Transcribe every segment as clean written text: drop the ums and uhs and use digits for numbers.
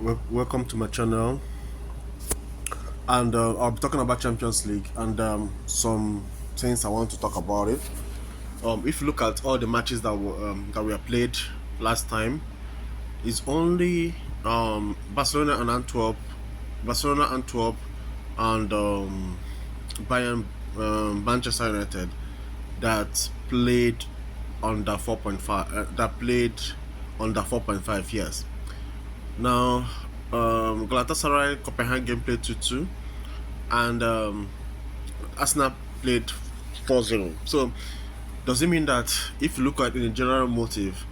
Welcome to my channel, and I'll be talking about Champions League and some things I want to talk about it. If you look at all the matches that were played last time, it's only Barcelona and Antwerp, and Bayern, Manchester United that played under 4.5. That played under 4.5 years. Now, Galatasaray Copenhagen played 2-2, and Arsenal played 4-0. So, does it mean that if you look at it in general motive,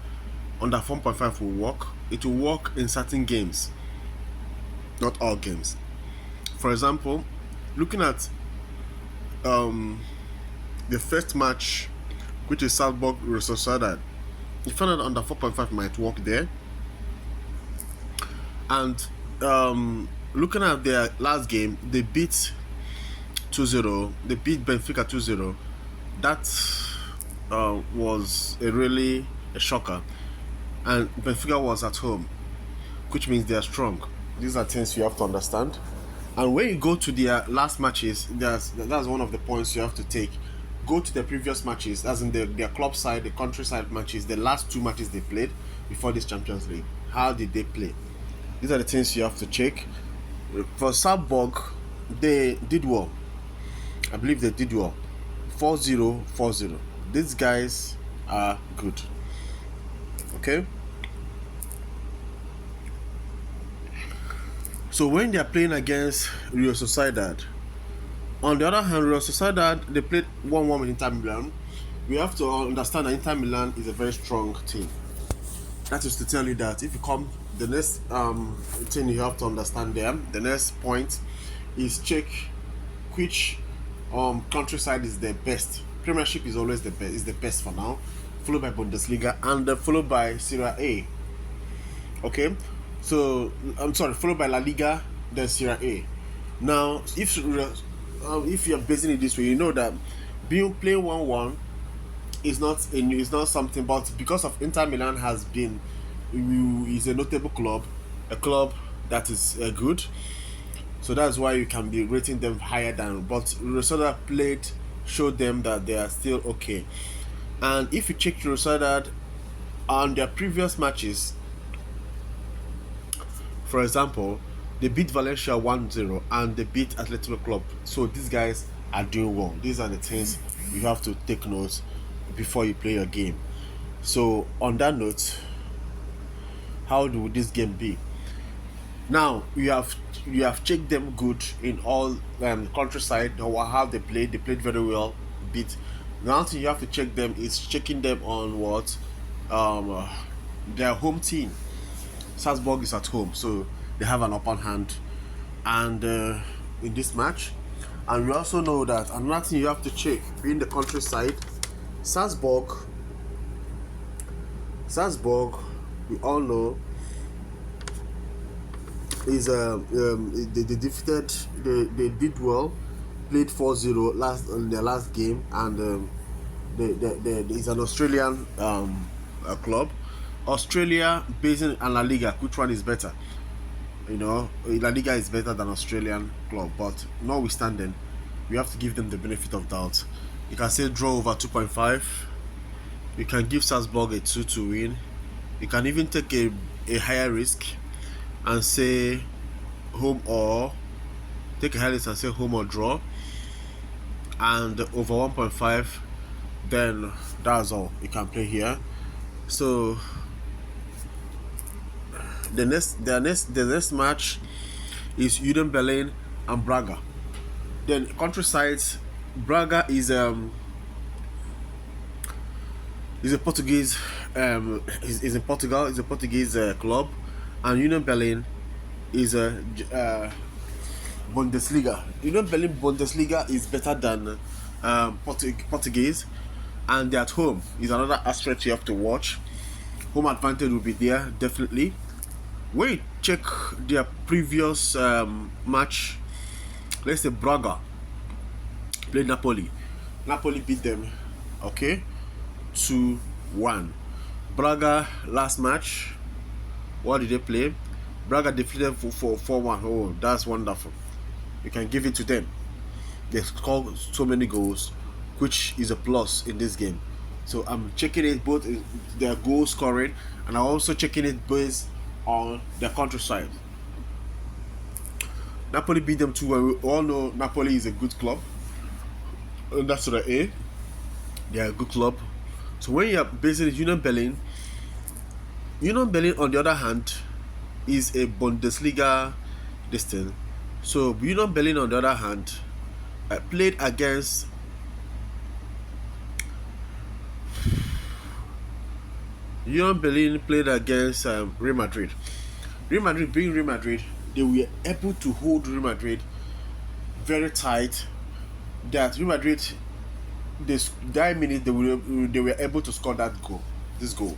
under 4.5 will work? It will work in certain games, not all games. For example, looking at the first match, which is Salzburg versus Sociedad, you found that under 4.5 might work there. And looking at their last game, they beat 2-0. They beat Benfica 2-0. That was a shocker. And Benfica was at home, which means they are strong. These are things you have to understand. And when you go to their last matches, that's one of the points you have to take. Go to the previous matches, as in their club side, the countryside matches, the last two matches they played before this Champions League. How did they play? These are the things you have to check. For Salzburg, they did well. I believe they did well. 4-0, 4-0. These guys are good. Okay? So when they are playing against Real Sociedad, on the other hand, Real Sociedad, they played 1-1 with Inter Milan. We have to understand that Inter Milan is a very strong team. That is to tell you that if you come, the next thing you have to understand there, the next point is check which countryside is the best. Premiership is always the best for now, followed by Bundesliga and followed by Serie A. Okay, so I'm sorry, followed by La Liga, then Serie A. Now, if you're basing it this way, you know that playing 1-1 is not something, but because of Inter Milan is a notable club, a club that is good, so that's why you can be rating them higher than. But Rosada showed them that they are still okay. And if you check Rosada on their previous matches, for example, they beat Valencia 1-0 and they beat Atletico Club. So these guys are doing well. These are the things you have to take note before you play your game. So on that note, how do this game be? Now you have checked them good in all countryside or how they played. They played very well. Now thing you have to check them is checking them on what their home team. Salzburg is at home, so they have an upper hand, and in this match. And we also know that another thing you have to check, being the countryside, Salzburg, we all know, is they defeated. They did well, played 4-0 in their last game, and is an Australian club. Australia, based in La Liga, which one is better? You know, La Liga is better than Australian club, but notwithstanding, we have to give them the benefit of doubt. You can say draw over 2.5. You can give Salzburg a 2-2 win. You can even take a higher risk and say home or take a higher risk and say home or draw, and over 1.5. Then that's all you can play here. So the next match is Union Berlin and Braga. Then countryside, Braga is a Portuguese is in Portugal. Is a Portuguese club, and Union Berlin is a Bundesliga. Union Berlin Bundesliga is better than Portuguese, and they're at home is another aspect you have to watch. Home advantage will be there definitely. When you check their previous match, let's say Braga played Napoli. Napoli beat them, okay, 2-1. Braga last match, what did they play? Braga defeated for 4-1. Oh, that's wonderful. You can give it to them. They scored so many goals, which is a plus in this game. So I'm checking it both in their goal scoring, and I'm also checking it based on their countryside. Napoli beat them 2-1. We all know Napoli is a good club. And that's the A. They are a good club. So when you are basing Union Berlin, on the other hand is a Bundesliga distant. So Union Berlin on the other hand played against Union Berlin played against Real Madrid. Real Madrid being Real Madrid, they were able to hold Real Madrid very tight. That Real Madrid, that minute they were able to score this goal.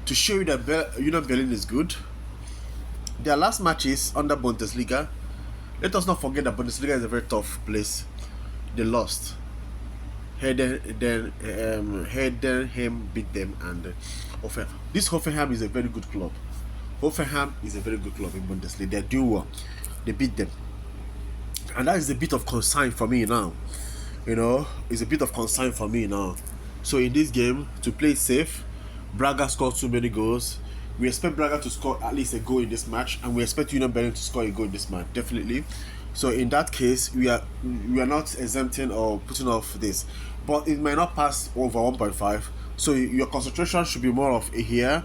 To show you that Union Berlin is good. Their last matches under Bundesliga, let us not forget that Bundesliga is a very tough place. They lost. Heidenheim beat them, and Hoffenheim. This Hoffenheim is a very good club. Hoffenheim is a very good club in Bundesliga. They do well. They beat them, and that is a bit of concern for me now. It's a bit of concern for me now. So in this game, to play safe, Braga scored too many goals. We expect Braga to score at least a goal in this match, and we expect Union Berlin to score a goal in this match, definitely. So in that case, we are not exempting or putting off this, but it might not pass over 1.5. So your concentration should be more of a here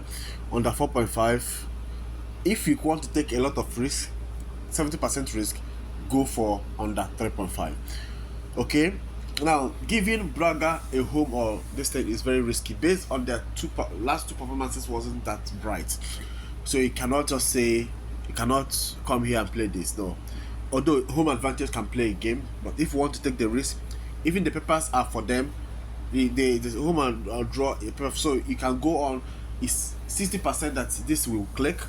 under 4.5. If you want to take a lot of risk, 70% risk, go for under 3.5. Okay. Now, giving Braga a home or this thing is very risky based on their last two performances wasn't that bright. So you cannot just say you cannot come here and play this. No, although home advantage can play a game, but if you want to take the risk, even the papers are for them. The home and draw a paper, so you can go on. It's 60% that this will click,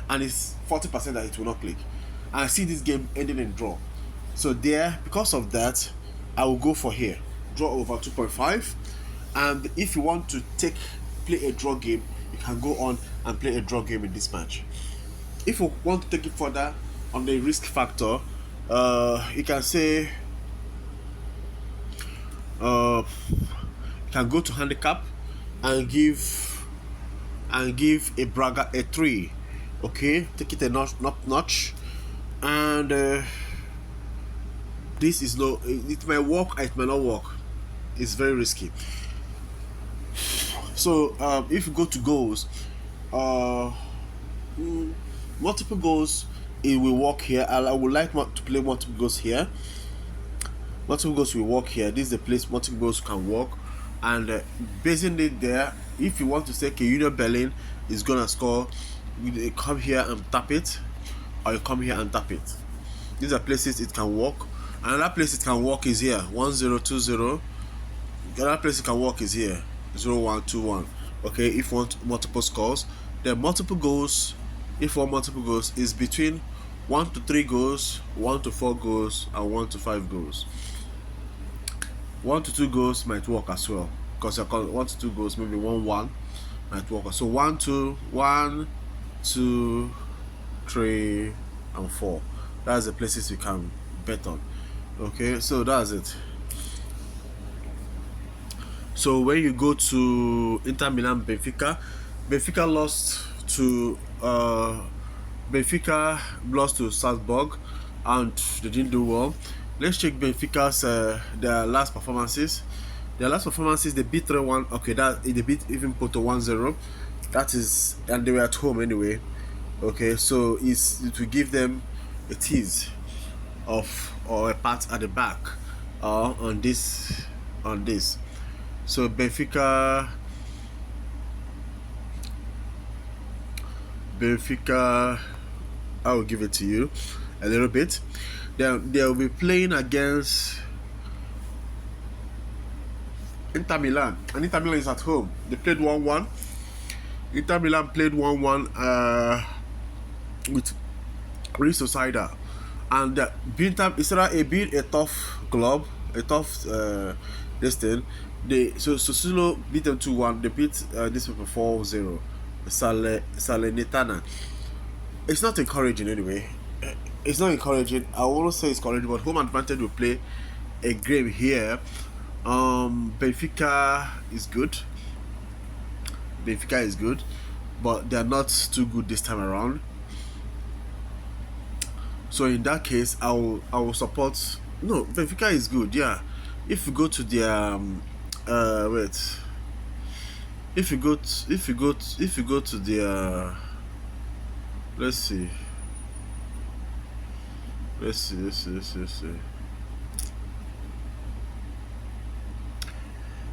and it's 40% that it will not click. And I see this game ending in draw. So because of that, I will go for here, draw over 2.5. And if you want to play a draw game, you can go on and play a draw game in this match. If you want to take it further on the risk factor, you can say you can go to handicap and give a Braga a 3. Okay, take it a notch, and this is low. It may work, it may not work. It's very risky. So if you go to goals, multiple goals, it will work here. I would like to play multiple goals here. Multiple goals will work here. This is the place multiple goals can work, and basing it there, if you want to say okay, Union Berlin is gonna score, you come here and tap it, or you come here and tap it. These are places it can work. Another place it can work is here, 1-0, 2-0. Another place it can work is here, 0-1, 2-1. Okay, if you want multiple scores, then multiple goals. If you want multiple goals, is between 1 to 3 goals, 1 to 4 goals, and 1 to 5 goals. 1 to 2 goals might work as well, because 1 to 2 goals, maybe 1-1 might work. So 1, 2, 3, and 4. That's the places you can bet on. Okay, so that's it. So when you go to Inter Milan, Benfica lost to Salzburg, and they didn't do well. Let's check Benfica's their last performances. They beat 3-1. Okay, they beat even Porto 1-0. That is, and they were at home anyway. Okay, so it will give them a tease or a pat at the back on this. So Benfica, I will give it to you a little bit. They'll be playing against Inter Milan, and Inter Milan is at home. They played 1-1. Inter Milan played 1-1 with Real Sociedad, and being a tough club, a tough this thing. Sassuolo beat them 2-1. They beat this paper 4-0. Salernitana. It's not encouraging anyway. It's not encouraging. I won't say it's encouraging, but home advantage will play a game here. Benfica is good. Benfica is good, but they are not too good this time around. So in that case, I will support. No, Benfica is good. Yeah, if you go to the wait, if you go to the let's see, let's see.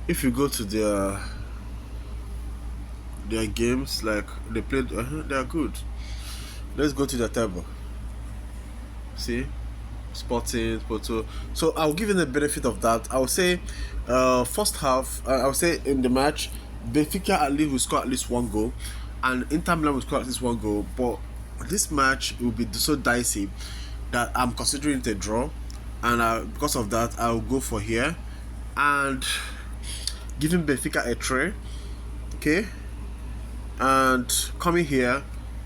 If you go to their games, like they played, they are good. Let's go to the table. See, Sporting, Porto. So I'll give you the benefit of that. I would say, first half. I would say in the match, Benfica at least will score at least one goal, and Inter Milan will score at least one goal. But this match will be so dicey that I'm considering it a draw, and because of that, I'll go for here, and giving Benfica a try. Okay, and coming here,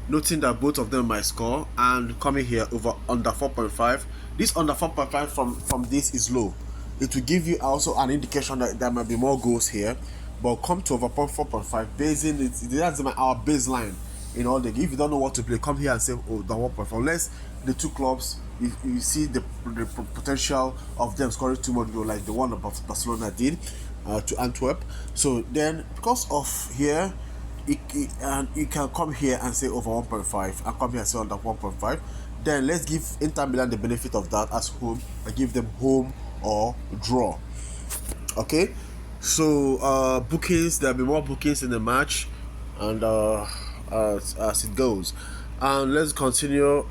noting that both of them might score, and coming here over under 4.5. This under 4.5 from this is low. It will give you also an indication that there might be more goals here, but come to over 4.5 basing it. That's our baseline in all the. If you don't know what to play, come here and say, oh, the 1.5. Unless the two clubs, you see the potential of them scoring too much goal, like the one above Barcelona did to Antwerp. So then, because of here, and you can come here and say over 1.5 and come here and say under 1.5. Then let's give Inter Milan the benefit of that as home and give them home or draw. Okay, so bookings, there'll be more bookings in the match, and as it goes, and let's continue.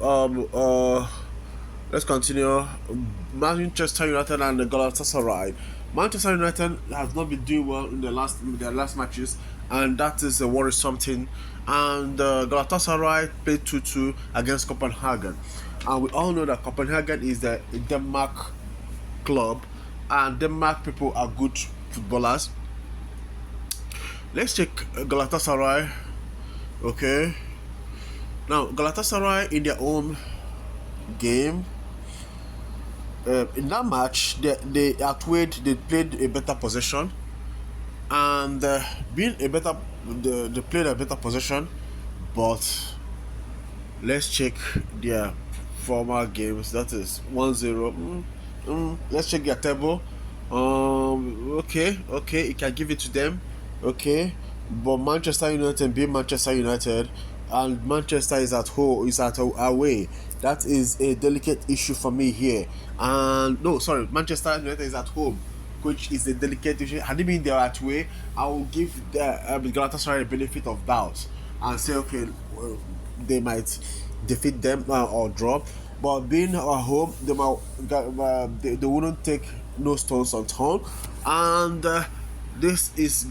Let's continue. Manchester United and the Galatasaray. Manchester United has not been doing well in their last matches, and that is a worrisome thing. And Galatasaray played 2-2 against Copenhagen, and we all know that Copenhagen is the Denmark club, and Denmark people are good footballers. Let's check Galatasaray. Okay, now Galatasaray in their own game. In that match, they outweighed. They played a better possession, and being a better, they played a better possession. But let's check their former games. That is 1-0. Let's check their table. Okay, you can give it to them. Okay, but Manchester United being Manchester United, and Manchester is at home, is at away. That is a delicate issue for me here. And no, sorry, Manchester United is at home, which is a delicate issue. Had it been their at way, I will give the Galatasaray the benefit of doubt and say, okay, well, they might defeat them or draw. But being at home, they wouldn't take no stones unturned. And this is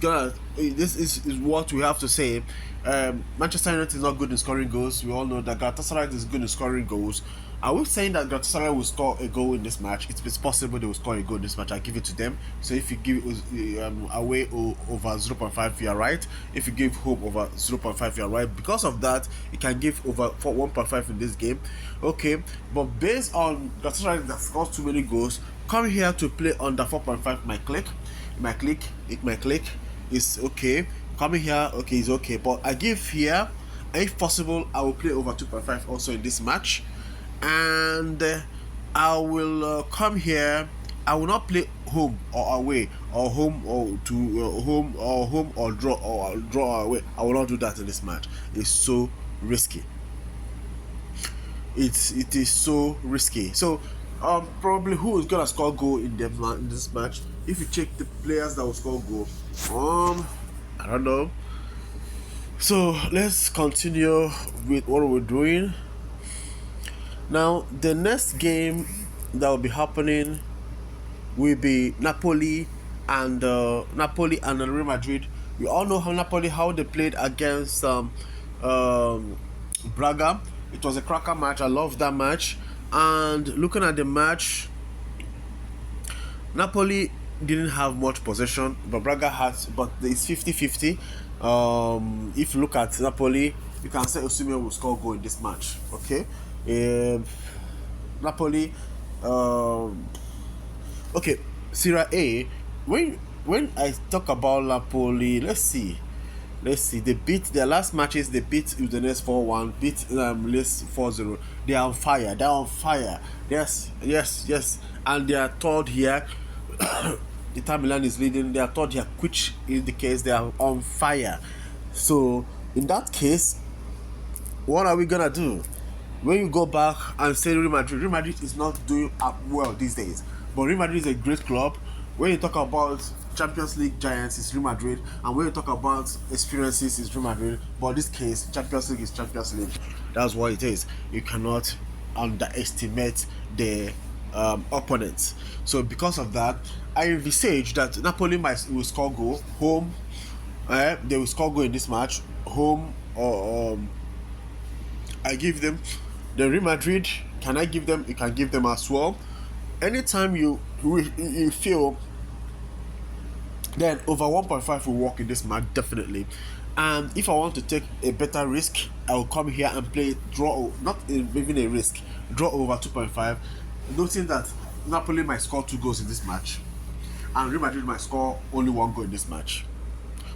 what we have to say. Manchester United is not good in scoring goals. We all know that Galatasaray is good in scoring goals. Are we saying that Galatasaray will score a goal in this match? It's possible they will score a goal in this match. I give it to them. So if you give away over 0.5, you are right. If you give home over 0.5, you are right. Because of that, you can give over 1.5 in this game. Okay, but based on Galatasaray that scores too many goals, come here to play under 4.5. My click is okay. Coming here, okay, is okay. But I give here, if possible, I will play over 2.5 also in this match. And I will come here. I will not play home or away, or home or to home or draw or away. I will not do that in this match. It's so risky. It is so risky. So probably who is gonna score goal in this match? If you check the players that will score goal, I don't know. So let's continue with what we're doing. Now the next game that will be happening will be Napoli and Real Madrid. We all know how they played against Braga. It was a cracker match. I loved that match. And looking at the match, Napoli didn't have much possession, but Braga has. But it's 50-50. If you look at Napoli, you can say Osimhen will score goal in this match. Okay, Napoli. Um, okay, Serie A. When I talk about Napoli, let's see. They beat their last matches. They beat Udinese 4-1. Beat Lecce 4-0. They are on fire. They're on fire. Yes, yes, yes. And they are third here. Inter Milan is leading. They are third here, which indicates they are on fire. So in that case, what are we gonna do? When you go back and say Real Madrid is not doing well these days. But Real Madrid is a great club. When you talk about Champions League giants, it's Real Madrid, and when you talk about experiences, it's Real Madrid. But in this case, Champions League is Champions League. That's what it is. You cannot underestimate the opponents. So because of that, I envisage that Napoli will score goal home. They will score goal in this match home, or I give them the Real Madrid. Can I give them? You can give them as well. Anytime you feel, then over 1.5 will work in this match definitely. And if I want to take a better risk, I will come here and play draw, not even a risk, draw over 2.5, noting that Napoli might score 2 goals in this match, and Real Madrid might score only 1 goal in this match,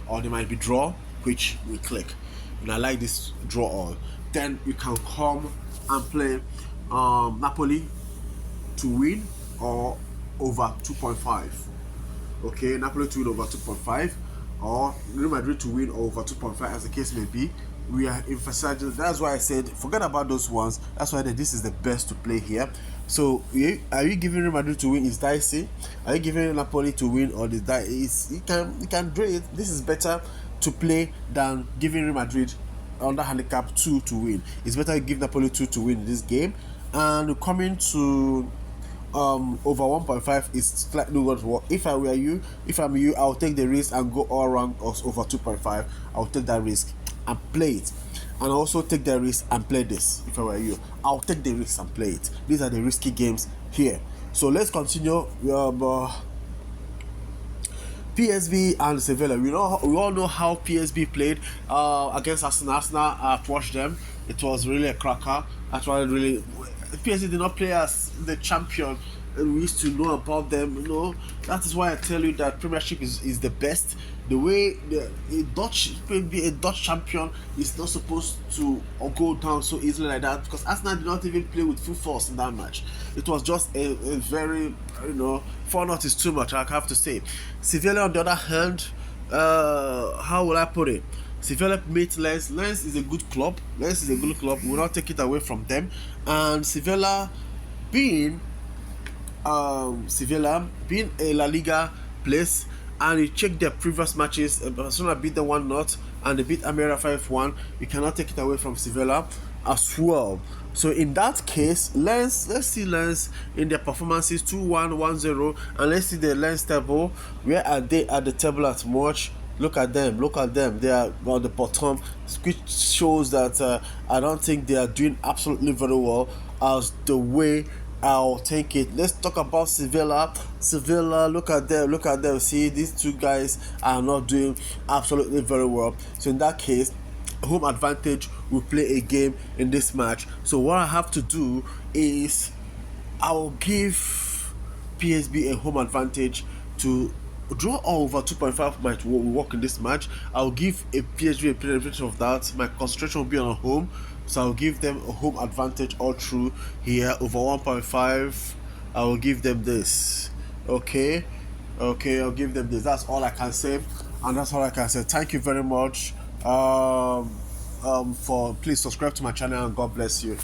or they might be draw, which we click. And I like this draw all. Then you can come and play Napoli to win or over 2.5. Okay, Napoli to win over 2.5, or Real Madrid to win over 2.5, as the case may be. We are emphasizing. That's why I said forget about those ones. That's why this is the best to play here. So are you giving Real Madrid to win is dicey? Are you giving Napoli to win, or the die is you can draw it? This is better to play than giving Real Madrid under handicap 2 to win. It's better you give Napoli 2 to win this game. And coming to over 1.5 is slightly what. If I'm you, I'll take the risk and go all around us over 2.5. I'll take that risk and play it, and also take the risk and play this. If I were you, I'll take the risk and play it. These are the risky games here. So let's continue. PSV and Sevilla. We all know how PSV played against Arsenal. I've watched them. It was really a cracker. Actually, really, PSV did not play as the champion. We used to know about them. That is why I tell you that Premiership is the best. The way a Dutch champion is not supposed to go down so easily like that, because Arsenal did not even play with full force in that match. It was just a very 4-0 is too much, I have to say. Sevilla on the other hand, how will I put it? Sevilla meet Lens. Lens is a good club. We will not take it away from them. And Sevilla being a La Liga place, and you check their previous matches, Barcelona beat them 1-0 and they beat Almeria 5-1. You cannot take it away from Sevilla as well. So in that case, let's see Lens in their performances 2-1, 1-0, and let's see the Lens table. Where are they at the table at much? Look at them. They are on the bottom, which shows that I don't think they are doing absolutely very well as the way I'll take it. Let's talk about Sevilla. Look at them. See, these two guys are not doing absolutely very well. So in that case, home advantage will play a game in this match. So what I have to do is I'll give PSV a home advantage to draw over 2.5 might work in this match. I'll give a PSV a benefit of that. My concentration will be on home, so I'll give them a home advantage all through here over 1.5. I will give them this. Okay, I'll give them this. That's all I can say, and that's all I can say. Thank you very much. For please subscribe to my channel, and God bless you.